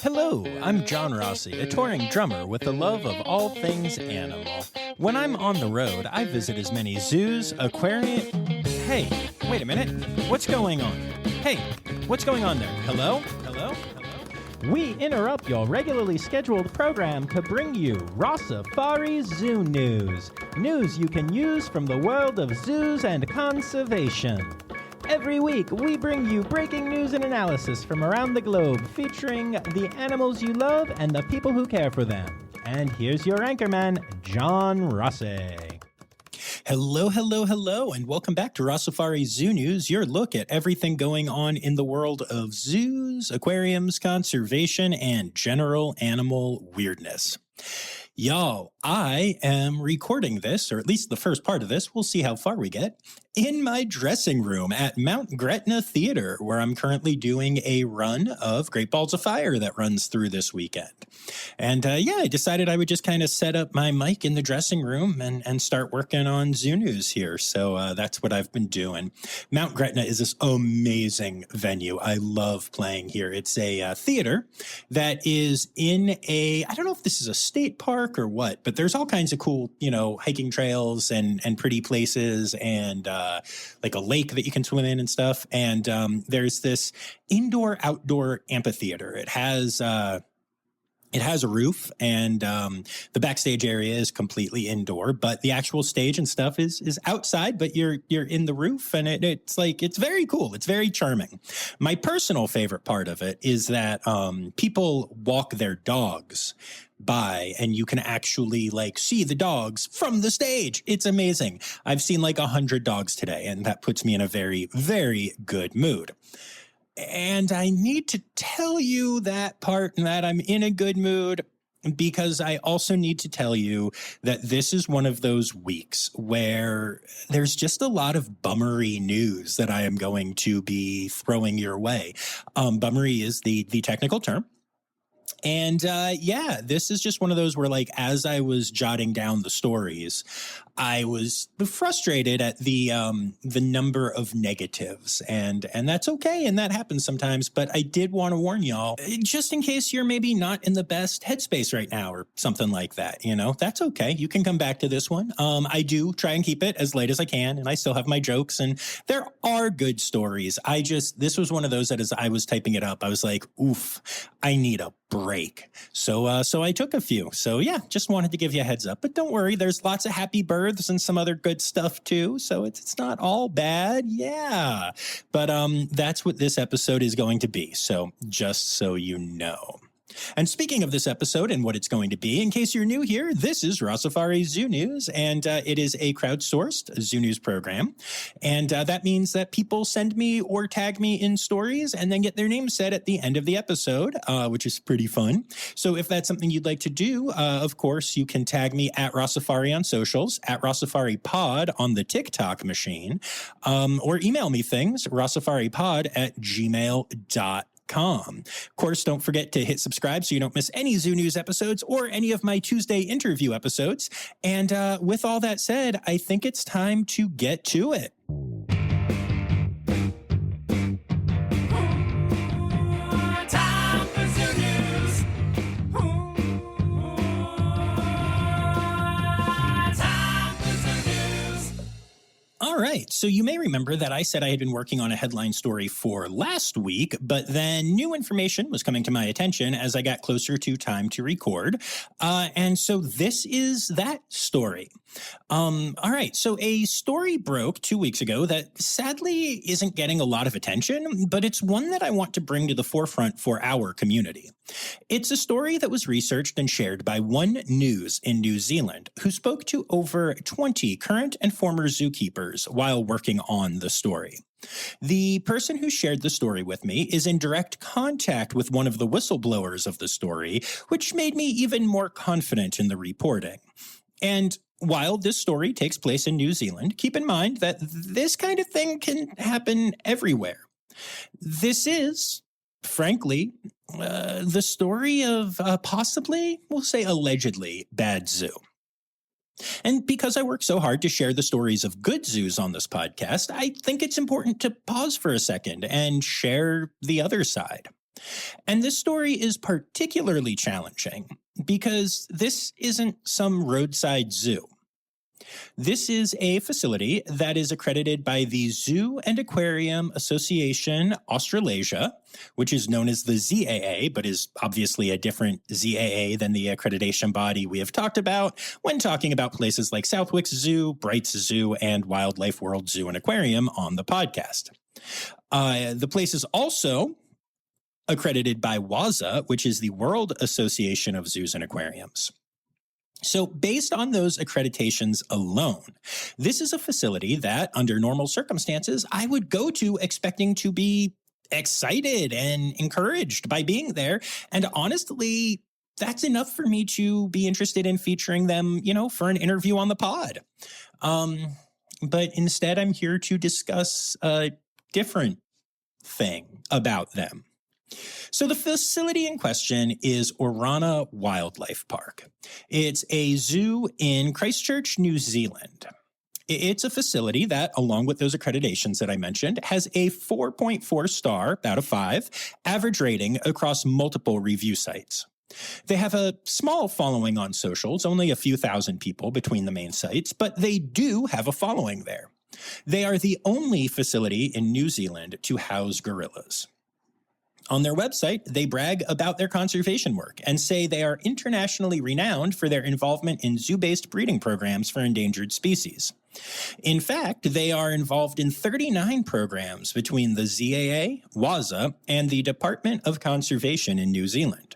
Hello, I'm John Rossi, a touring drummer with a love of all things animal. When I'm on the road, I visit as many zoos, aquariums... Hey, wait a minute. What's going on? Hey, what's going on there? Hello? Hello? Hello? We interrupt your regularly scheduled program to bring you Rossifari Zoo news. News you can use from the world of zoos and conservation. Every week, we bring you breaking news and analysis from around the globe, featuring the animals you love and the people who care for them. And here's your anchorman, John Rossi. Hello, hello, hello, and welcome back to Rossifari Zoo News, your look at everything going on in the world of zoos, aquariums, conservation, and general animal weirdness. Y'all, I am recording this, or at least the first part of this, we'll see how far we get, in my dressing room at Mount Gretna Theater, where I'm currently doing a run of Great Balls of Fire that runs through this weekend. And I decided I would just kind of set up my mic in the dressing room and start working on Zoo News here. So that's what I've been doing. Mount Gretna is this amazing venue. I love playing here. It's a theater that is in I don't know if this is a state park or what, but there's all kinds of cool, hiking trails and pretty places and like a lake that you can swim in and stuff. And there's this indoor-outdoor amphitheater. It has a roof, and the backstage area is completely indoor, but the actual stage and stuff is outside, but you're in the roof, and it's very cool. It's very charming. My personal favorite part of it is that people walk their dogs by, and you can actually see the dogs from the stage. It's amazing. I've seen 100 dogs today, and that puts me in a very, very good mood. And I need to tell you that part and that I'm in a good mood because I also need to tell you that this is one of those weeks where there's just a lot of bummery news that I am going to be throwing your way. Bummery is the technical term. And this is just one of those where as I was jotting down the stories, I was frustrated at the number of negatives, and that's okay, and that happens sometimes. But I did want to warn y'all, just in case you're maybe not in the best headspace right now or something like that. That's okay. You can come back to this one. I do try and keep it as light as I can, and I still have my jokes, and there are good stories. This was one of those that as I was typing it up, I was like, oof, I need a break. So I took a few. So yeah, just wanted to give you a heads up. But don't worry, there's lots of happy births and some other good stuff too. So it's not all bad. Yeah. But that's what this episode is going to be. So just so you know. And speaking of this episode and what it's going to be, in case you're new here, this is Rossifari Zoo News, and it is a crowdsourced Zoo News program. And that means that people send me or tag me in stories and then get their name said at the end of the episode, which is pretty fun. So if that's something you'd like to do, of course, you can tag me at Rossifari on socials, at Rossifari Pod on the TikTok machine, or email me things, rossifaripod@gmail.com. Of course, don't forget to hit subscribe so you don't miss any Zoo News episodes or any of my Tuesday interview episodes. And with all that said, I think it's time to get to it. Time for Zoo News. Time for Zoo News. All right, so you may remember that I said I had been working on a headline story for last week, but then new information was coming to my attention as I got closer to time to record. And so this is that story. All right, so a story broke 2 weeks ago that sadly isn't getting a lot of attention, but it's one that I want to bring to the forefront for our community. It's a story that was researched and shared by One News in New Zealand, who spoke to over 20 current and former zookeepers while working on the story. The person who shared the story with me is in direct contact with one of the whistleblowers of the story, which made me even more confident in the reporting. And while this story takes place in New Zealand, keep in mind that this kind of thing can happen everywhere. This is, frankly, the story of possibly, we'll say allegedly, bad zoo. And because I work so hard to share the stories of good zoos on this podcast, I think it's important to pause for a second and share the other side. And this story is particularly challenging because this isn't some roadside zoo. This is a facility that is accredited by the Zoo and Aquarium Association Australasia, which is known as the ZAA, but is obviously a different ZAA than the accreditation body we have talked about when talking about places like Southwick Zoo, Brights Zoo, and Wildlife World Zoo and Aquarium on the podcast. The place is also accredited by WAZA, which is the World Association of Zoos and Aquariums. So based on those accreditations alone, this is a facility that, under normal circumstances, I would go to expecting to be excited and encouraged by being there. And honestly, that's enough for me to be interested in featuring them, for an interview on the pod. But instead, I'm here to discuss a different thing about them. So the facility in question is Orana Wildlife Park. It's a zoo in Christchurch, New Zealand. It's a facility that, along with those accreditations that I mentioned, has a 4.4 star out of 5 average rating across multiple review sites. They have a small following on socials, only a few thousand people between the main sites, but they do have a following there. They are the only facility in New Zealand to house gorillas. On their website, they brag about their conservation work and say they are internationally renowned for their involvement in zoo-based breeding programs for endangered species. In fact, they are involved in 39 programs between the ZAA, WAZA, and the Department of Conservation in New Zealand.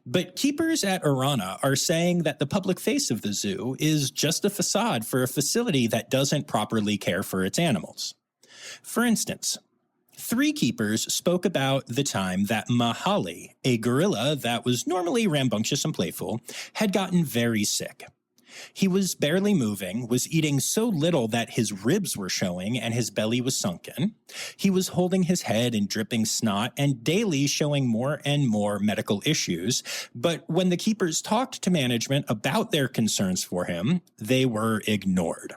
But keepers at Orana are saying that the public face of the zoo is just a facade for a facility that doesn't properly care for its animals. For instance, 3 keepers spoke about the time that Mahali, a gorilla that was normally rambunctious and playful, had gotten very sick. He was barely moving, was eating so little that his ribs were showing and his belly was sunken. He was holding his head and dripping snot and daily showing more and more medical issues. But when the keepers talked to management about their concerns for him, they were ignored.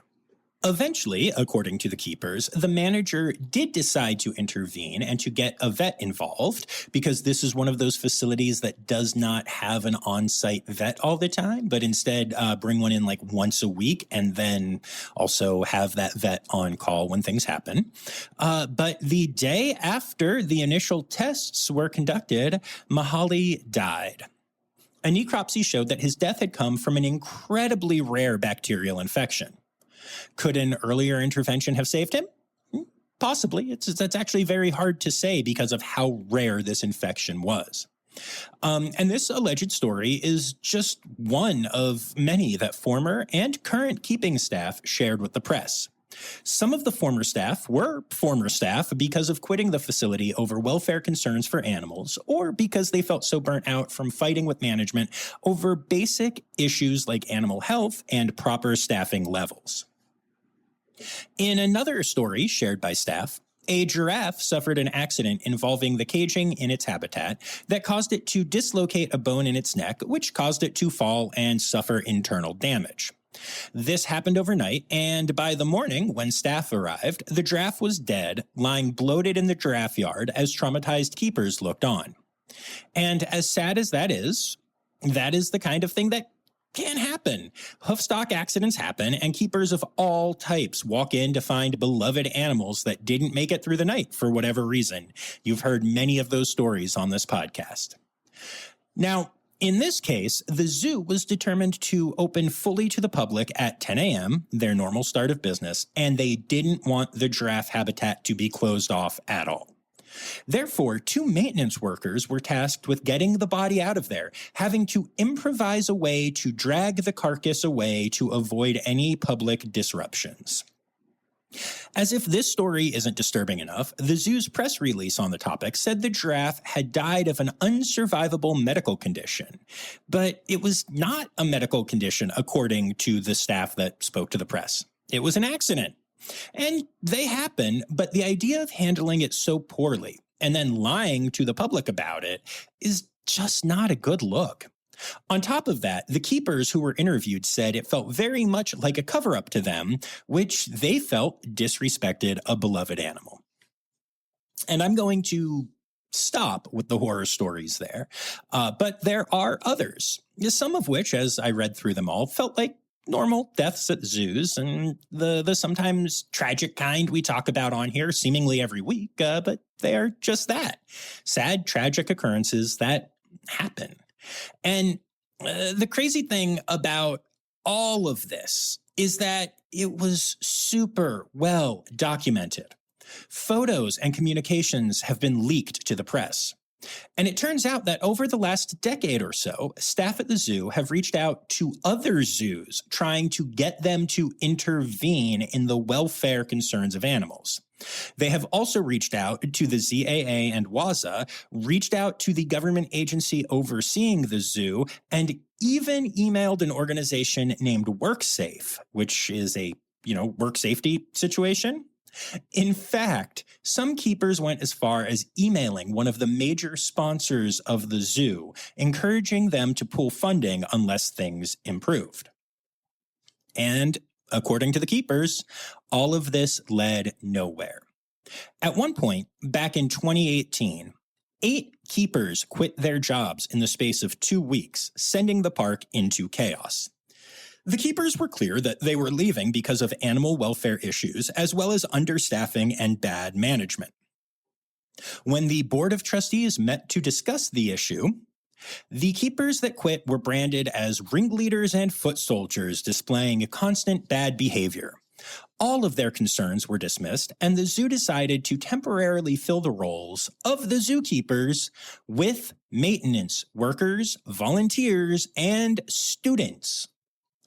Eventually, according to the keepers, the manager did decide to intervene and to get a vet involved because this is one of those facilities that does not have an on-site vet all the time, but instead bring one in like once a week and then also have that vet on call when things happen. But the day after the initial tests were conducted, Mahali died. A necropsy showed that his death had come from an incredibly rare bacterial infection. Could an earlier intervention have saved him? Possibly. That's actually very hard to say because of how rare this infection was. And this alleged story is just one of many that former and current keeping staff shared with the press. Some of the former staff were former staff because of quitting the facility over welfare concerns for animals or because they felt so burnt out from fighting with management over basic issues like animal health and proper staffing levels. In another story shared by staff, a giraffe suffered an accident involving the caging in its habitat that caused it to dislocate a bone in its neck, which caused it to fall and suffer internal damage. This happened overnight, and by the morning, when staff arrived, the giraffe was dead, lying bloated in the giraffe yard as traumatized keepers looked on. And as sad as that is the kind of thing that can happen. Hoofstock accidents happen, and keepers of all types walk in to find beloved animals that didn't make it through the night for whatever reason. You've heard many of those stories on this podcast. Now, in this case, the zoo was determined to open fully to the public at 10 a.m., their normal start of business, and they didn't want the giraffe habitat to be closed off at all. Therefore, 2 maintenance workers were tasked with getting the body out of there, having to improvise a way to drag the carcass away to avoid any public disruptions. As if this story isn't disturbing enough, the zoo's press release on the topic said the giraffe had died of an unsurvivable medical condition. But it was not a medical condition, according to the staff that spoke to the press. It was an accident. And they happen, but the idea of handling it so poorly and then lying to the public about it is just not a good look. On top of that, the keepers who were interviewed said it felt very much like a cover-up to them, which they felt disrespected a beloved animal. And I'm going to stop with the horror stories there. But there are others, some of which, as I read through them all, felt like normal deaths at zoos, and the sometimes tragic kind we talk about on here seemingly every week, but they are just that. Sad, tragic occurrences that happen. And the crazy thing about all of this is that it was super well documented. Photos and communications have been leaked to the press. And it turns out that over the last decade or so, staff at the zoo have reached out to other zoos trying to get them to intervene in the welfare concerns of animals. They have also reached out to the ZAA and WAZA, reached out to the government agency overseeing the zoo, and even emailed an organization named WorkSafe, which is a, work safety situation. In fact, some keepers went as far as emailing one of the major sponsors of the zoo, encouraging them to pull funding unless things improved. And according to the keepers, all of this led nowhere. At one point, back in 2018, 8 keepers quit their jobs in the space of 2 weeks, sending the park into chaos. The keepers were clear that they were leaving because of animal welfare issues, as well as understaffing and bad management. When the Board of Trustees met to discuss the issue, the keepers that quit were branded as ringleaders and foot soldiers, displaying constant bad behavior. All of their concerns were dismissed, and the zoo decided to temporarily fill the roles of the zookeepers with maintenance workers, volunteers, and students,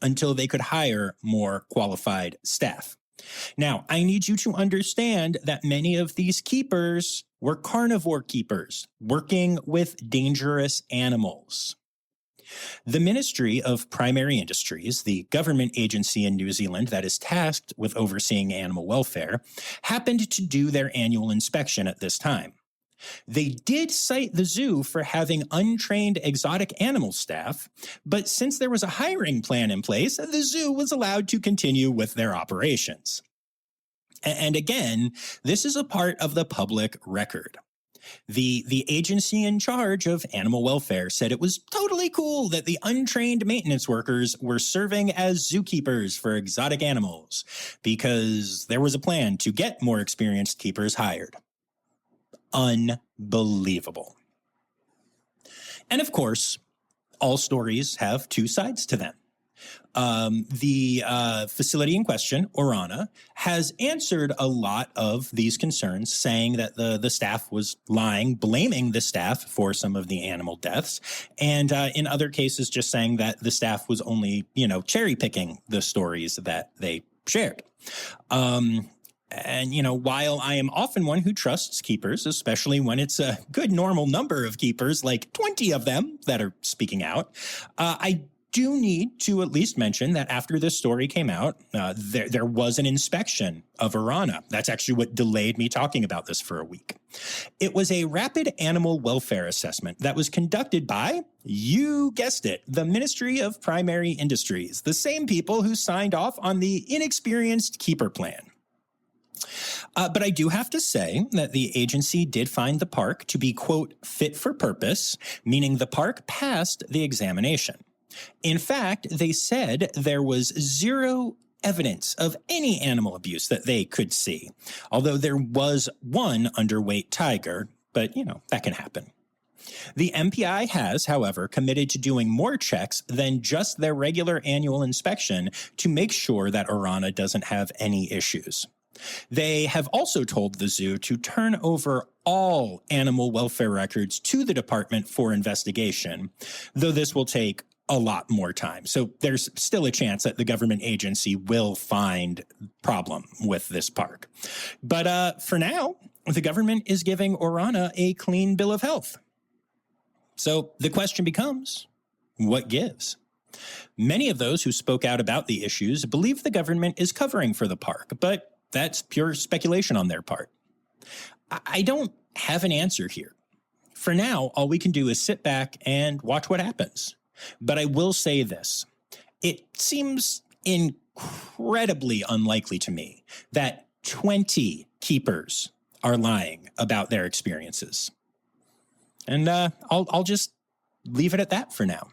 until they could hire more qualified staff. Now, I need you to understand that many of these keepers were carnivore keepers working with dangerous animals. The Ministry of Primary Industries, the government agency in New Zealand that is tasked with overseeing animal welfare, happened to do their annual inspection at this time. They did cite the zoo for having untrained exotic animal staff, but since there was a hiring plan in place, the zoo was allowed to continue with their operations. And again, this is a part of the public record. The agency in charge of animal welfare said it was totally cool that the untrained maintenance workers were serving as zookeepers for exotic animals, because there was a plan to get more experienced keepers hired. Unbelievable. And of course, all stories have 2 sides to them. The facility in question, Orana, has answered a lot of these concerns, saying that the staff was lying, blaming the staff for some of the animal deaths, and in other cases just saying that the staff was only, cherry picking the stories that they shared. And, while I am often one who trusts keepers, especially when it's a good normal number of keepers, like 20 of them that are speaking out, I do need to at least mention that after this story came out, there was an inspection of Orana. That's actually what delayed me talking about this for a week. It was a rapid animal welfare assessment that was conducted by, you guessed it, the Ministry of Primary Industries, the same people who signed off on the inexperienced keeper plan. But I do have to say that the agency did find the park to be, quote, fit for purpose, meaning the park passed the examination. In fact, they said there was 0 evidence of any animal abuse that they could see, although there was one underweight tiger, but, that can happen. The MPI has, however, committed to doing more checks than just their regular annual inspection to make sure that Orana doesn't have any issues. They have also told the zoo to turn over all animal welfare records to the department for investigation, though this will take a lot more time. So there's still a chance that the government agency will find problem with this park. But for now, the government is giving Orana a clean bill of health. So the question becomes, what gives? Many of those who spoke out about the issues believe the government is covering for the park, but that's pure speculation on their part. I don't have an answer here. For now, all we can do is sit back and watch what happens. But I will say this. It seems incredibly unlikely to me that 20 keepers are lying about their experiences. And I'll just leave it at that for now.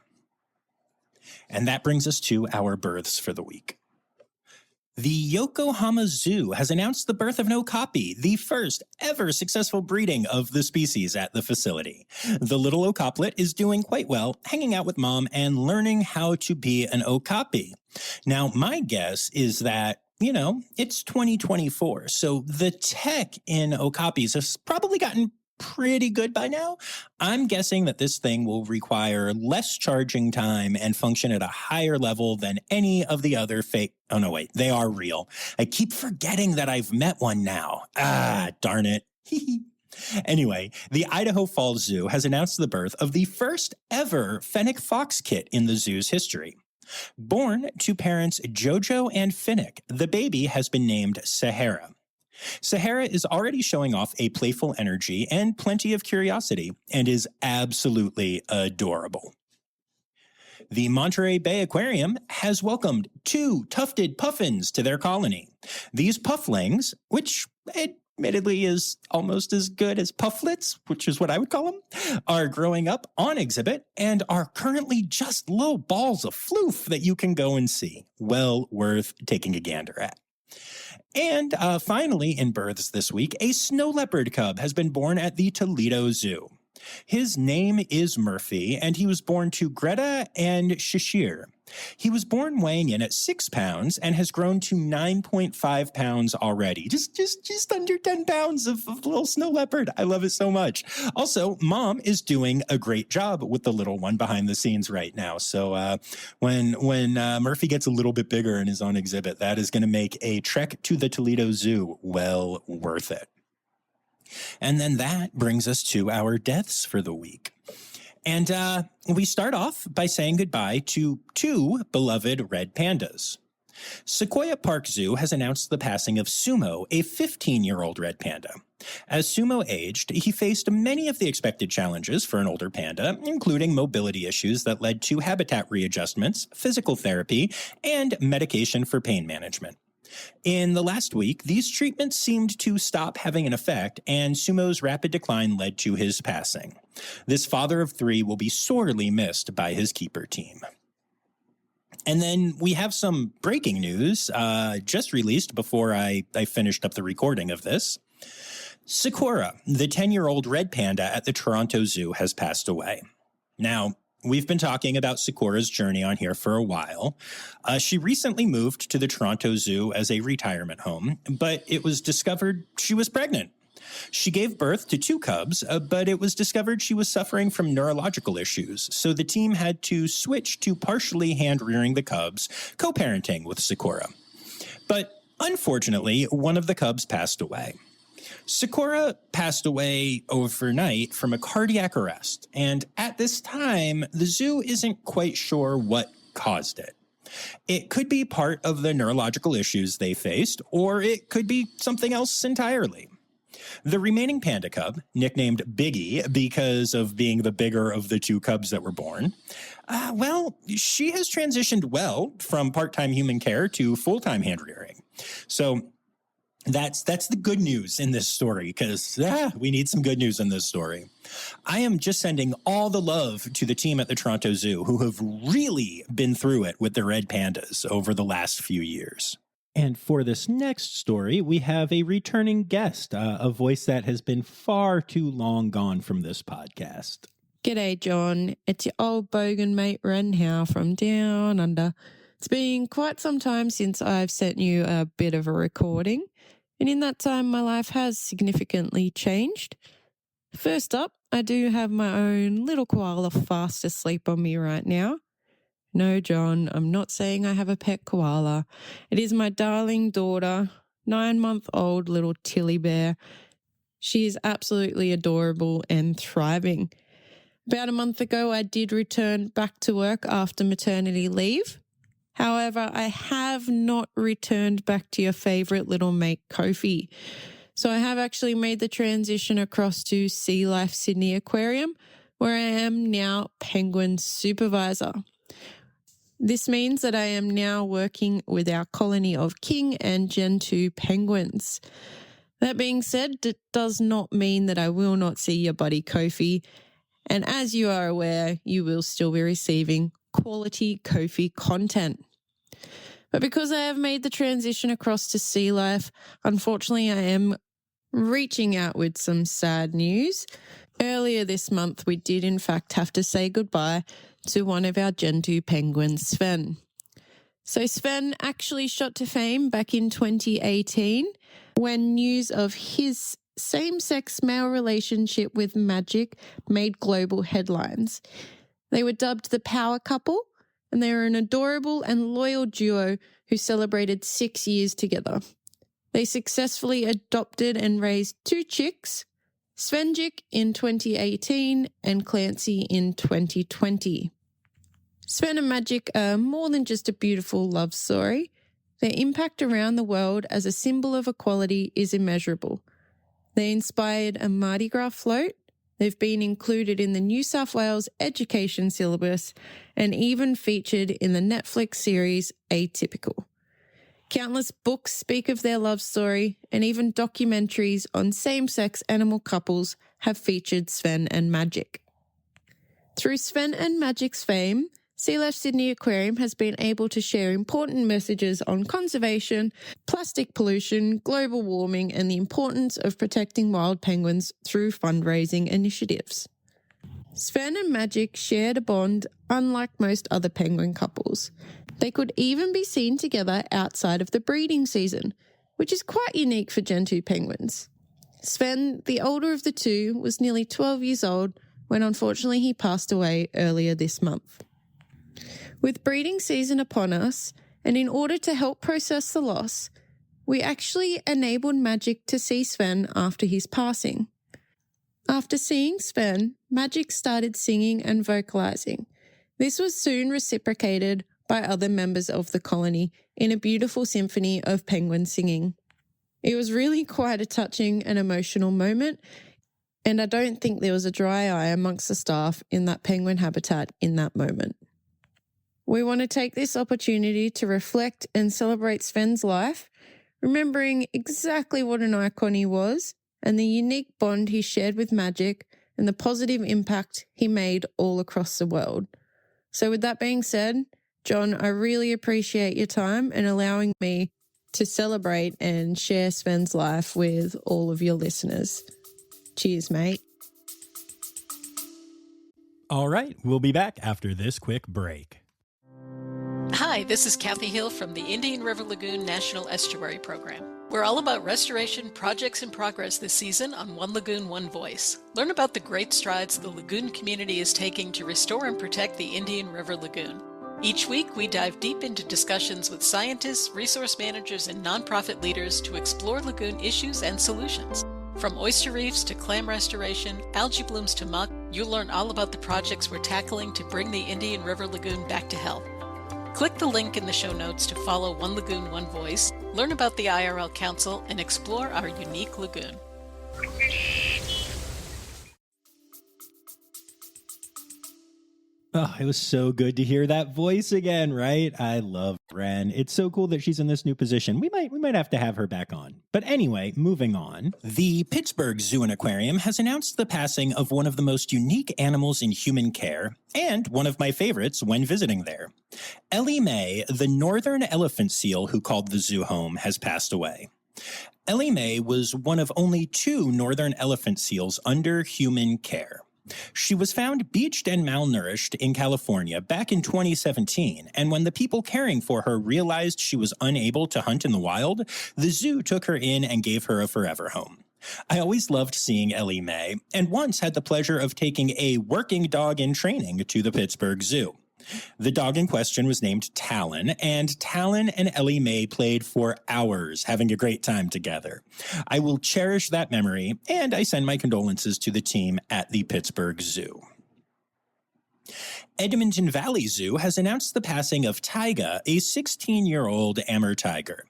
And that brings us to our births for the week. The Yokohama Zoo has announced the birth of an okapi, the first ever successful breeding of the species at the facility. The little okaplet is doing quite well, hanging out with mom and learning how to be an okapi. Now, my guess is that, it's 2024, so the tech in okapis has probably gotten pretty good by now. I'm guessing that this thing will require less charging time and function at a higher level than any of the other fake. Oh, no, wait, they are real. I keep forgetting that I've met one now. Darn it. Anyway, the Idaho Falls Zoo has announced the birth of the first ever fennec fox kit in the zoo's history. Born to parents Jojo and Fennec, the baby has been named Sahara. Sahara is already showing off a playful energy and plenty of curiosity and is absolutely adorable. The Monterey Bay Aquarium has welcomed 2 tufted puffins to their colony. These pufflings, which admittedly is almost as good as pufflets, which is what I would call them, are growing up on exhibit and are currently just little balls of floof that you can go and see. Well worth taking a gander at. And finally, in births this week, a snow leopard cub has been born at the Toledo Zoo. His name is Murphy, and he was born to Greta and Shishir. He was born weighing in at 6 pounds and has grown to 9.5 pounds already. Just under 10 pounds of little snow leopard. I love it so much. Also, mom is doing a great job with the little one behind the scenes right now. So when Murphy gets a little bit bigger and is on exhibit, that is going to make a trek to the Toledo Zoo well worth it. And then that brings us to our deaths for the week. And we start off by saying goodbye to 2 beloved red pandas. Sequoia Park Zoo has announced the passing of Sumo, a 15-year-old red panda. As Sumo aged, he faced many of the expected challenges for an older panda, including mobility issues that led to habitat readjustments, physical therapy, and medication for pain management. In the last week, these treatments seemed to stop having an effect, and Sumo's rapid decline led to his passing. This father of 3 will be sorely missed by his keeper team. And then we have some breaking news just released before I finished up the recording of this. Sakura, the 10-year-old red panda at the Toronto Zoo, has passed away. Now, we've been talking about Sakura's journey on here for a while. She recently moved to the Toronto Zoo as a retirement home, but it was discovered she was pregnant. She gave birth to 2 cubs, but it was discovered she was suffering from neurological issues, so the team had to switch to partially hand-rearing the cubs, co-parenting with Sakura. But unfortunately, one of the cubs passed away. Sakura passed away overnight from a cardiac arrest, and at this time, the zoo isn't quite sure what caused it. It could be part of the neurological issues they faced, or it could be something else entirely. The remaining panda cub, nicknamed Biggie because of being the bigger of the 2 cubs that were born, she has transitioned well from part-time human care to full-time hand-rearing. So that's the good news in this story, because we need some good news in this story. I am just sending all the love to the team at the Toronto Zoo, who have really been through it with the red pandas over the last few years. And for this next story, we have a returning guest, a voice that has been far too long gone from this podcast. G'day, John. It's your old bogan mate Ren Howell from down under. It's been quite some time since I've sent you a bit of a recording, and in that time my life has significantly changed. First up, I do have my own little koala fast asleep on me right now. No, John, I'm not saying I have a pet koala. It is my darling daughter, 9-month-old little Tilly Bear. She is absolutely adorable and thriving. About a month ago, I did return back to work after maternity leave. However, I have not returned back to your favourite little mate, Kofi. So I have actually made the transition across to SeaLife Sydney Aquarium, where I am now penguin supervisor. This means that I am now working with our colony of King and Gen 2 penguins. That being said, it does not mean that I will not see your buddy Kofi. And as you are aware, you will still be receiving quality Ko-fi content. But because I have made the transition across to SeaLife, unfortunately I am reaching out with some sad news. Earlier this month, we did in fact have to say goodbye to one of our Gentoo penguins, Sphen. So Sphen actually shot to fame back in 2018 when news of his same-sex male relationship with Magic made global headlines. They were dubbed the Power Couple, and they were an adorable and loyal duo who celebrated 6 years together. They successfully adopted and raised 2 chicks, Svenjik in 2018 and Clancy in 2020. Sphen and Magic are more than just a beautiful love story. Their impact around the world as a symbol of equality is immeasurable. They inspired a Mardi Gras float. They've been included in the New South Wales education syllabus and even featured in the Netflix series Atypical. Countless books speak of their love story, and even documentaries on same-sex animal couples have featured Sphen and Magic. Through Sphen and Magic's fame, SeaLife Sydney Aquarium has been able to share important messages on conservation, plastic pollution, global warming, and the importance of protecting wild penguins through fundraising initiatives. Sphen and Magic shared a bond unlike most other penguin couples. They could even be seen together outside of the breeding season, which is quite unique for Gentoo penguins. Sphen, the older of the two, was nearly 12 years old when unfortunately he passed away earlier this month. With breeding season upon us, and in order to help process the loss, we actually enabled Magic to see Sphen after his passing. After seeing Sphen, Magic started singing and vocalizing. This was soon reciprocated by other members of the colony in a beautiful symphony of penguin singing. It was really quite a touching and emotional moment, and I don't think there was a dry eye amongst the staff in that penguin habitat in that moment. We want to take this opportunity to reflect and celebrate Sphen's life, remembering exactly what an icon he was and the unique bond he shared with Magic and the positive impact he made all across the world. So with that being said, John, I really appreciate your time and allowing me to celebrate and share Sphen's life with all of your listeners. Cheers, mate. All right, we'll be back after this quick break. Hi, this is Kathy Hill from the Indian River Lagoon National Estuary Program. We're all about restoration projects in progress this season on One Lagoon, One Voice. Learn about the great strides the lagoon community is taking to restore and protect the Indian River Lagoon. Each week, we dive deep into discussions with scientists, resource managers, and nonprofit leaders to explore lagoon issues and solutions. From oyster reefs to clam restoration, algae blooms to muck, you'll learn all about the projects we're tackling to bring the Indian River Lagoon back to health. Click the link in the show notes to follow One Lagoon, One Voice, learn about the IRL Council, and explore our unique lagoon. Oh, it was so good to hear that voice again, right? I love Ren. It's so cool that she's in this new position. We might have to have her back on. But anyway, moving on. The Pittsburgh Zoo and Aquarium has announced the passing of one of the most unique animals in human care, and one of my favorites when visiting there. Ellie Mae, the northern elephant seal who called the zoo home, has passed away. Ellie Mae was one of only 2 northern elephant seals under human care. She was found beached and malnourished in California back in 2017, and when the people caring for her realized she was unable to hunt in the wild, the zoo took her in and gave her a forever home. I always loved seeing Ellie Mae, and once had the pleasure of taking a working dog in training to the Pittsburgh Zoo. The dog in question was named Talon, and Talon and Ellie Mae played for hours, having a great time together. I will cherish that memory, and I send my condolences to the team at the Pittsburgh Zoo. Edmonton Valley Zoo has announced the passing of Tyga, a 16-year-old Amur tiger.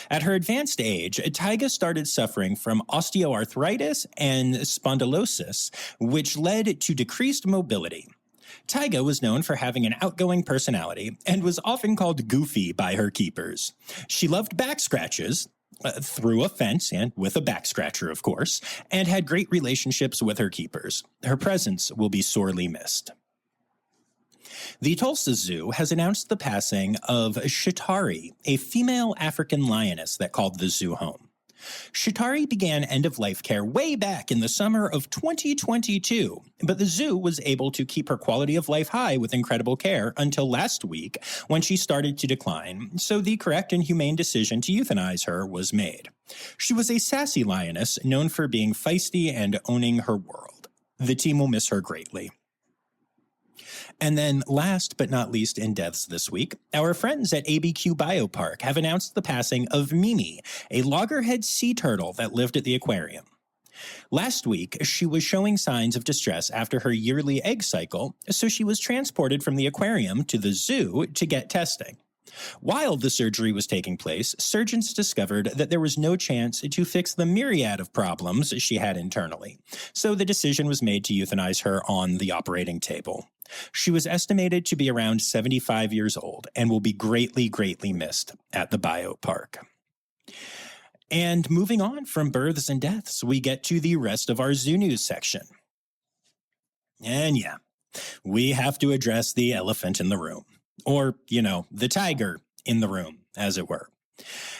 At her advanced age, Tyga started suffering from osteoarthritis and spondylosis, which led to decreased mobility. Tyga was known for having an outgoing personality and was often called Goofy by her keepers. She loved back scratches, through a fence and with a back scratcher, of course, and had great relationships with her keepers. Her presence will be sorely missed. The Tulsa Zoo has announced the passing of Shatari, a female African lioness that called the zoo home. Shatari began end-of-life care way back in the summer of 2022, but the zoo was able to keep her quality of life high with incredible care until last week when she started to decline, so the correct and humane decision to euthanize her was made. She was a sassy lioness known for being feisty and owning her world. The team will miss her greatly. And then last but not least in deaths this week, our friends at ABQ BioPark have announced the passing of Mimi, a loggerhead sea turtle that lived at the aquarium. Last week, she was showing signs of distress after her yearly egg cycle, so she was transported from the aquarium to the zoo to get testing. While the surgery was taking place, surgeons discovered that there was no chance to fix the myriad of problems she had internally, so the decision was made to euthanize her on the operating table. She was estimated to be around 75 years old and will be greatly, greatly missed at the biopark. And moving on from births and deaths, we get to the rest of our zoo news section. And yeah, we have to address the elephant in the room. Or, the tiger in the room, as it were.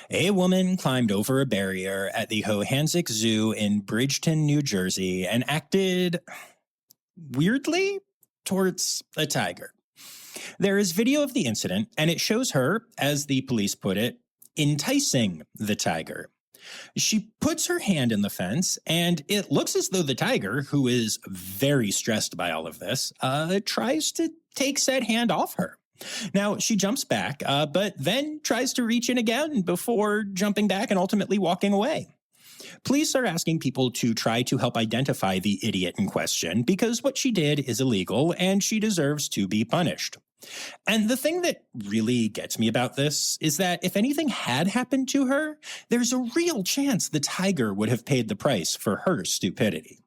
A woman climbed over a barrier at the Hohansick Zoo in Bridgeton, New Jersey, and acted weirdly towards a tiger. There is video of the incident, and it shows her, as the police put it, enticing the tiger. She puts her hand in the fence, and it looks as though the tiger, who is very stressed by all of this, tries to take said hand off her. Now, she jumps back, but then tries to reach in again before jumping back and ultimately walking away. Police are asking people to try to help identify the idiot in question because what she did is illegal and she deserves to be punished. And the thing that really gets me about this is that if anything had happened to her, there's a real chance the tiger would have paid the price for her stupidity.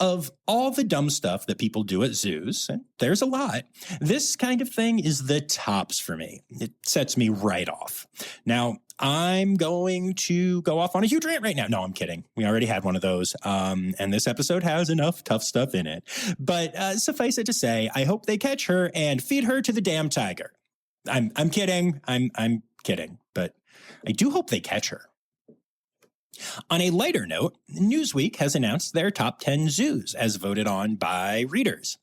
Of all the dumb stuff that people do at zoos, and there's a lot, this kind of thing is the tops for me. It sets me right off. Now, I'm going to go off on a huge rant right now. No, I'm kidding. We already had one of those, and this episode has enough tough stuff in it. But suffice it to say, I hope they catch her and feed her to the damn tiger. I'm kidding. I'm kidding, but I do hope they catch her. On a lighter note, Newsweek has announced their top 10 zoos as voted on by readers.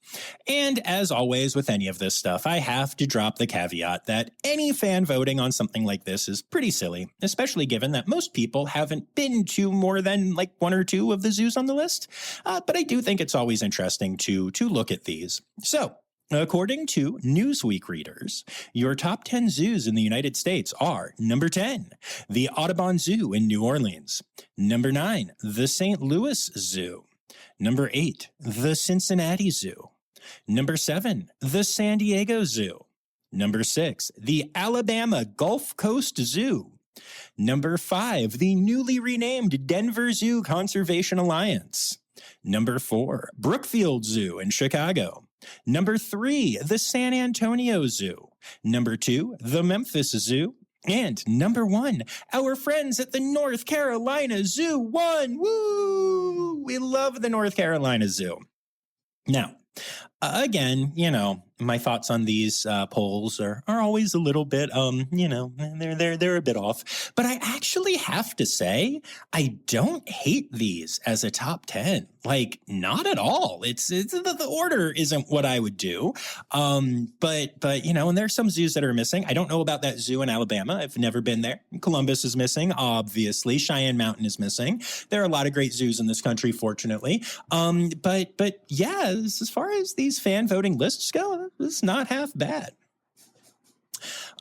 And as always with any of this stuff, I have to drop the caveat that any fan voting on something like this is pretty silly, especially given that most people haven't been to more than like one or two of the zoos on the list. But I do think it's always interesting to look at these. So, according to Newsweek readers, your top 10 zoos in the United States are number 10, the Audubon Zoo in New Orleans, number 9, the St. Louis Zoo, number 8, the Cincinnati Zoo, number 7, the San Diego Zoo, number 6, the Alabama Gulf Coast Zoo, number 5, the newly renamed Denver Zoo Conservation Alliance, number 4, Brookfield Zoo in Chicago, number 3, the San Antonio Zoo. Number 2, the Memphis Zoo. And number 1, our friends at the North Carolina Zoo won. Woo! We love the North Carolina Zoo. Now, again, my thoughts on these polls are always a little bit, they're a bit off. But I actually have to say, I don't hate these as a top 10. Like, not at all. It's the order isn't what I would do. But and there's some zoos that are missing. I don't know about that zoo in Alabama. I've never been there. Columbus is missing, obviously. Cheyenne Mountain is missing. There are a lot of great zoos in this country, fortunately. But yeah, as far as these fan voting lists go, it's not half bad.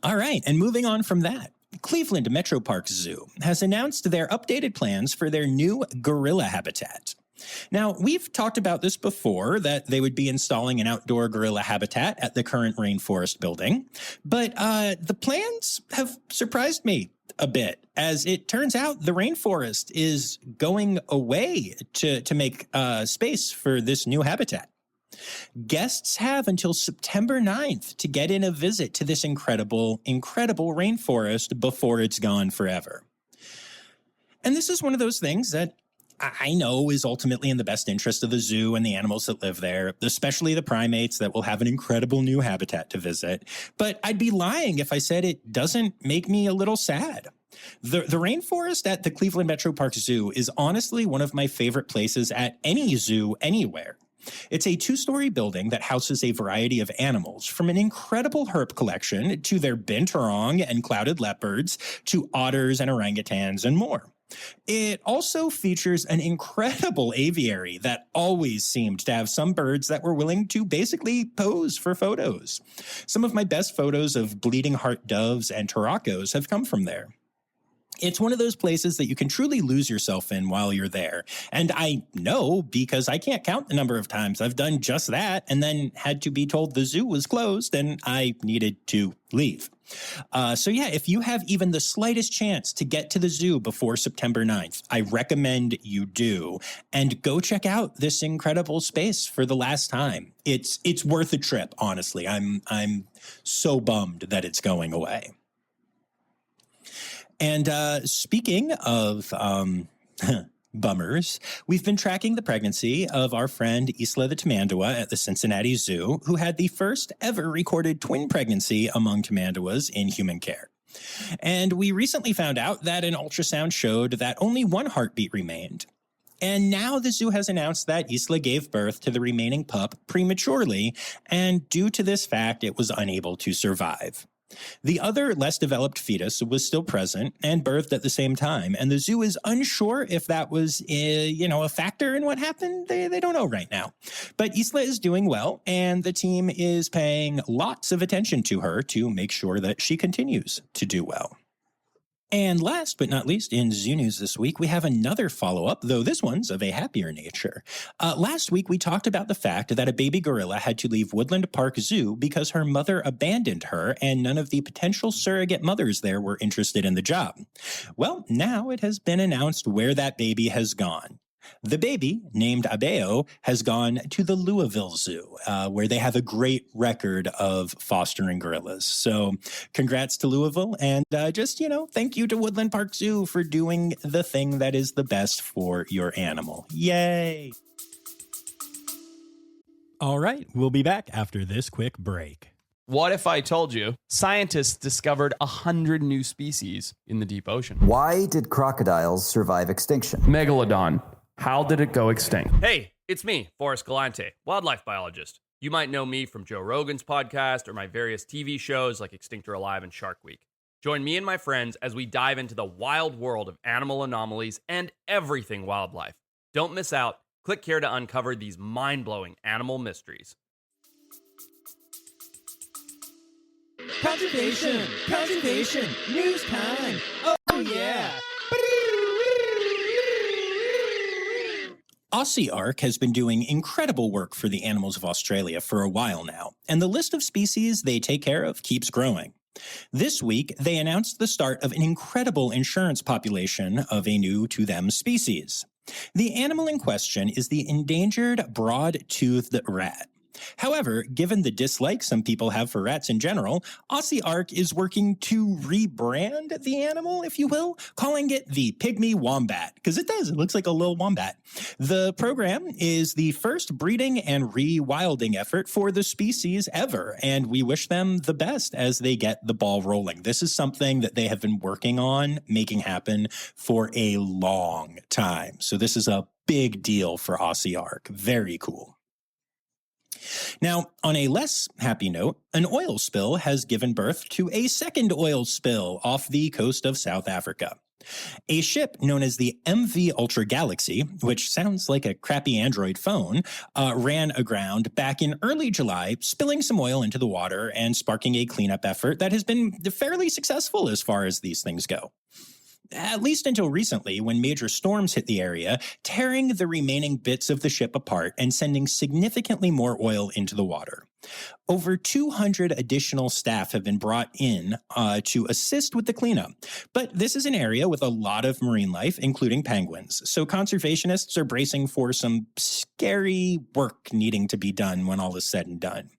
All right, and moving on from that, Cleveland Metro Park Zoo has announced their updated plans for their new gorilla habitat. Now, we've talked about this before, that they would be installing an outdoor gorilla habitat at the current rainforest building, but the plans have surprised me a bit, as it turns out the rainforest is going away to make space for this new habitat. Guests have until September 9th to get in a visit to this incredible rainforest before it's gone forever. And this is one of those things that I know is ultimately in the best interest of the zoo and the animals that live there, especially the primates that will have an incredible new habitat to visit. But I'd be lying if I said it doesn't make me a little sad. The rainforest at the Cleveland Metro Park Zoo is honestly one of my favorite places at any zoo anywhere. It's a 2-story building that houses a variety of animals, from an incredible herp collection to their binturong and clouded leopards to otters and orangutans and more. It also features an incredible aviary that always seemed to have some birds that were willing to basically pose for photos. Some of my best photos of bleeding heart doves and turacos have come from there. It's one of those places that you can truly lose yourself in while you're there. And I know because I can't count the number of times I've done just that and then had to be told the zoo was closed and I needed to leave. So yeah, if you have even the slightest chance to get to the zoo before September 9th, I recommend you do. And go check out this incredible space for the last time. It's worth a trip, honestly. I'm so bummed that it's going away. And speaking of bummers, we've been tracking the pregnancy of our friend Isla the Tamandua at the Cincinnati Zoo, who had the first ever recorded twin pregnancy among tamanduas in human care. And we recently found out that an ultrasound showed that only one heartbeat remained. And now the zoo has announced that Isla gave birth to the remaining pup prematurely, and due to this fact, it was unable to survive. The other, less developed fetus was still present and birthed at the same time, and the zoo is unsure if that was, a factor in what happened. They don't know right now. But Isla is doing well, and the team is paying lots of attention to her to make sure that she continues to do well. And last but not least, in Zoo News this week, we have another follow-up, though this one's of a happier nature. Last week, we talked about the fact that a baby gorilla had to leave Woodland Park Zoo because her mother abandoned her and none of the potential surrogate mothers there were interested in the job. Well, now it has been announced where that baby has gone. The baby, named Abeo, has gone to the Louisville Zoo, where they have a great record of fostering gorillas. So congrats to Louisville, and thank you to Woodland Park Zoo for doing the thing that is the best for your animal. Yay! All right, we'll be back after this quick break. What if I told you scientists discovered 100 new species in the deep ocean? Why did crocodiles survive extinction? Megalodon. How did it go extinct? Hey, it's me, Forrest Galante, wildlife biologist. You might know me from Joe Rogan's podcast or my various TV shows like Extinct or Alive and Shark Week. Join me and my friends as we dive into the wild world of animal anomalies and everything wildlife. Don't miss out. Click here to uncover these mind-blowing animal mysteries. Conservation! Conservation! News time! Oh, yeah! Aussie has been doing incredible work for the animals of Australia for a while now, and the list of species they take care of keeps growing. This week, they announced the start of an incredible insurance population of a new-to-them species. The animal in question is the endangered broad-toothed rat. However, given the dislike some people have for rats in general, Aussie Ark is working to rebrand the animal, if you will, calling it the pygmy wombat, because it does. It looks like a little wombat. The program is the first breeding and rewilding effort for the species ever, and we wish them the best as they get the ball rolling. This is something that they have been working on making happen for a long time. So this is a big deal for Aussie Ark. Very cool. Now, on a less happy note, an oil spill has given birth to a second oil spill off the coast of South Africa. A ship known as the MV Ultra Galaxy, which sounds like a crappy Android phone, ran aground back in early July, spilling some oil into the water and sparking a cleanup effort that has been fairly successful as far as these things go. At least until recently, when major storms hit the area, tearing the remaining bits of the ship apart and sending significantly more oil into the water. Over 200 additional staff have been brought in to assist with the cleanup. But this is an area with a lot of marine life, including penguins. So conservationists are bracing for some scary work needing to be done when all is said and done.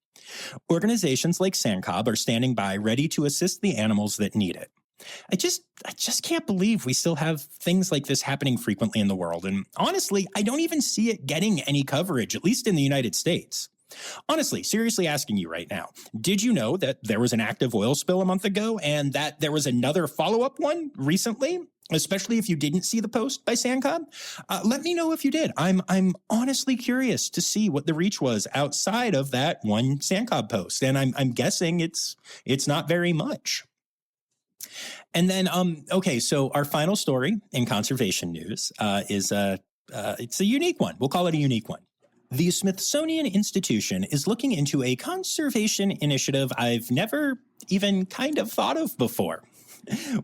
Organizations like SANCOB are standing by ready to assist the animals that need it. I just can't believe we still have things like this happening frequently in the world. And honestly, I don't even see it getting any coverage, at least in the United States. Honestly, seriously asking you right now, did you know that there was an active oil spill a month ago and that there was another follow-up one recently? Especially if you didn't see the post by Sandcob? Let me know if you did. I'm honestly curious to see what the reach was outside of that one Sandcob post. And I'm guessing it's not very much. And then, okay, so our final story in conservation news is it's a unique one. We'll call it a unique one. The Smithsonian Institution is looking into a conservation initiative I've never even kind of thought of before.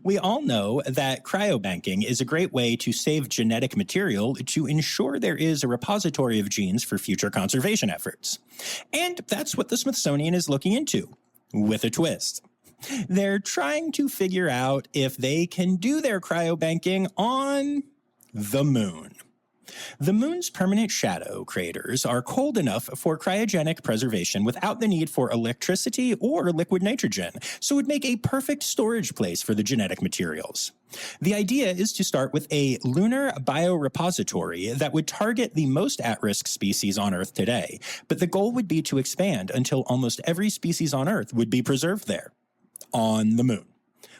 We all know that cryobanking is a great way to save genetic material to ensure there is a repository of genes for future conservation efforts. And that's what the Smithsonian is looking into, with a twist. They're trying to figure out if they can do their cryobanking on the moon. The moon's permanent shadow craters are cold enough for cryogenic preservation without the need for electricity or liquid nitrogen, so it would make a perfect storage place for the genetic materials. The idea is to start with a lunar biorepository that would target the most at-risk species on Earth today, but the goal would be to expand until almost every species on Earth would be preserved there, on the moon,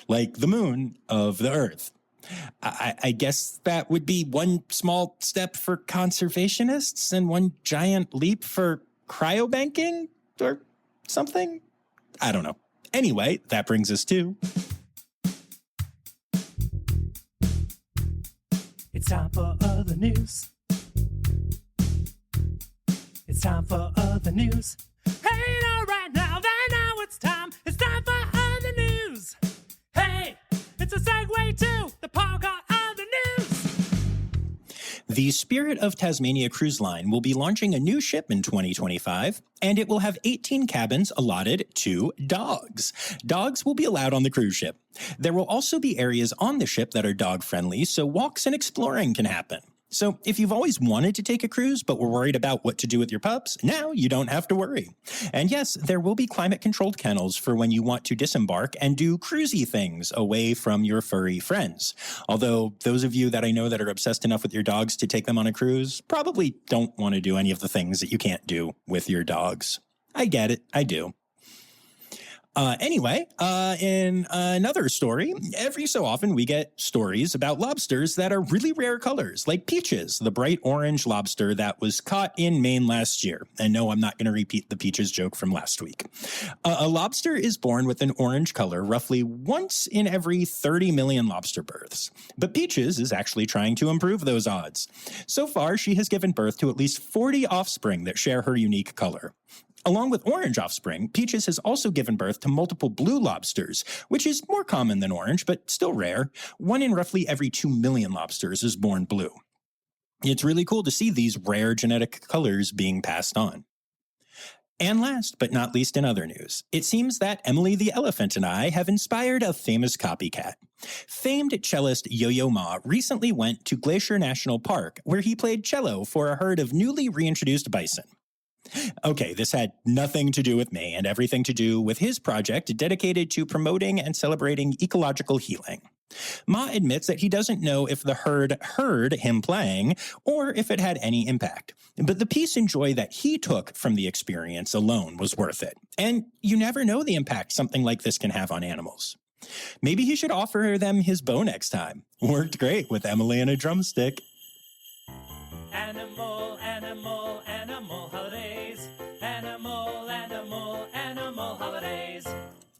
like the moon of the Earth. I guess that would be one small step for conservationists and one giant leap for cryobanking or something? I don't know. Anyway, that brings us to... It's time for other news. It's time for other news. Hey, now, right now, now it's time. It's time for other news. Hey, it's a segue to the part of other news. The Spirit of Tasmania Cruise Line will be launching a new ship in 2025, and it will have 18 cabins allotted to dogs. Dogs will be allowed on the cruise ship. There will also be areas on the ship that are dog-friendly, so walks and exploring can happen. So if you've always wanted to take a cruise but were worried about what to do with your pups, now you don't have to worry. And yes, there will be climate-controlled kennels for when you want to disembark and do cruisy things away from your furry friends. Although those of you that I know that are obsessed enough with your dogs to take them on a cruise probably don't want to do any of the things that you can't do with your dogs. I get it. I do. Anyway, in another story, every so often we get stories about lobsters that are really rare colors, like Peaches, the bright orange lobster that was caught in Maine last year. And no, I'm not going to repeat the Peaches joke from last week. A lobster is born with an orange color roughly once in every 30 million lobster births. But Peaches is actually trying to improve those odds. So far, she has given birth to at least 40 offspring that share her unique color. Along with orange offspring, Peaches has also given birth to multiple blue lobsters, which is more common than orange, but still rare. One in roughly every 2 million lobsters is born blue. It's really cool to see these rare genetic colors being passed on. And last but not least in other news, it seems that Emily the Elephant and I have inspired a famous copycat. Famed cellist Yo-Yo Ma recently went to Glacier National Park, where he played cello for a herd of newly reintroduced bison. Okay, this had nothing to do with me and everything to do with his project dedicated to promoting and celebrating ecological healing. Ma admits that he doesn't know if the herd heard him playing or if it had any impact. But the peace and joy that he took from the experience alone was worth it. And you never know the impact something like this can have on animals. Maybe he should offer them his bow next time. Worked great with Emily and a drumstick. Animal, animal, animal holidays. Animal, animal, animal holidays.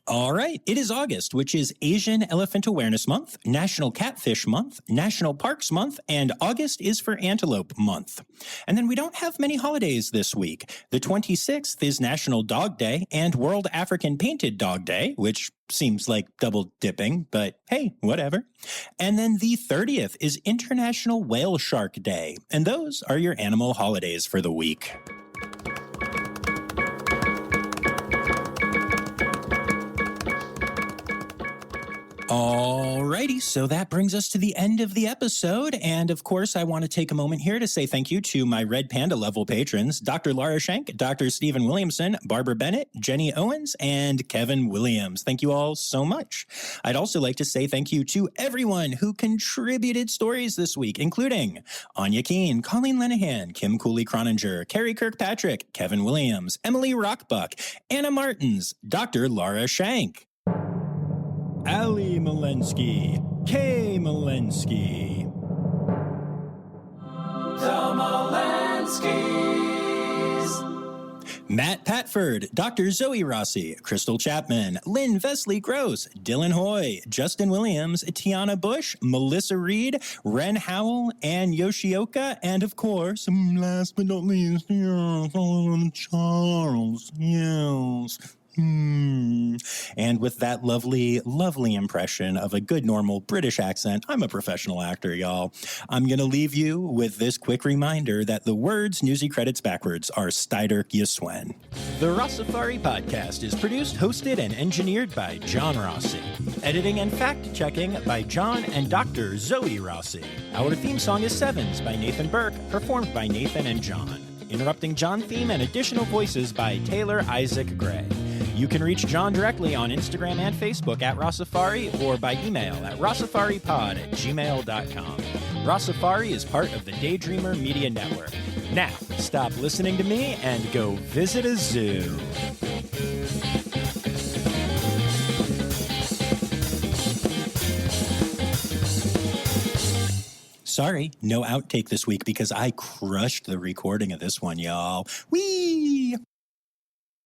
All right, it is August, which is Asian Elephant Awareness Month, National Catfish Month, National Parks Month, and August is for Antelope Month. And then we don't have many holidays this week. The 26th is National Dog Day and World African Painted Dog Day, which seems like double dipping, but hey, whatever. And then the 30th is International Whale Shark Day, and those are your animal holidays for the week. Alrighty, so that brings us to the end of the episode. And of course, I want to take a moment here to say thank you to my Red Panda level patrons, Dr. Laura Schenk, Dr. Stephen Williamson, Barbara Bennett, Jenny Owens, and Kevin Williams. Thank you all so much. I'd also like to say thank you to everyone who contributed stories this week, including Anya Keene, Colleen Linehan, Kim Cooley-Croninger, Carrie Kirkpatrick, Kevin Williams, Emily Rockbuck, Anna Martins, Dr. Laura Schenk, Ali Malensky, Kay Malensky, The Malenskys. Matt Patford, Dr. Zoe Rossi, Crystal Chapman, Lynn Vesley Gross, Dylan Hoy, Justin Williams, Tiana Bush, Melissa Reed, Ren Howell, and Yoshioka, and of course, last but not least, Charles. Yes. And with that lovely, lovely impression of a good, normal British accent, I'm a professional actor, y'all. I'm going to leave you with this quick reminder that the words Newsy credits backwards are Steiderk Yiswen. The Rossifari podcast is produced, hosted, and engineered by John Rossi. Editing and fact-checking by John and Dr. Zoe Rossi. Our theme song is Sevens by Nathan Burke, performed by Nathan and John. Interrupting John theme and additional voices by Taylor Isaac Gray. You can reach John directly on Instagram and Facebook at Rossifari or by email at rossifaripod@gmail.com. Rossifari is part of the Daydreamer Media Network. Now, stop listening to me and go visit a zoo. Sorry, no outtake this week because I crushed the recording of this one, y'all. Whee!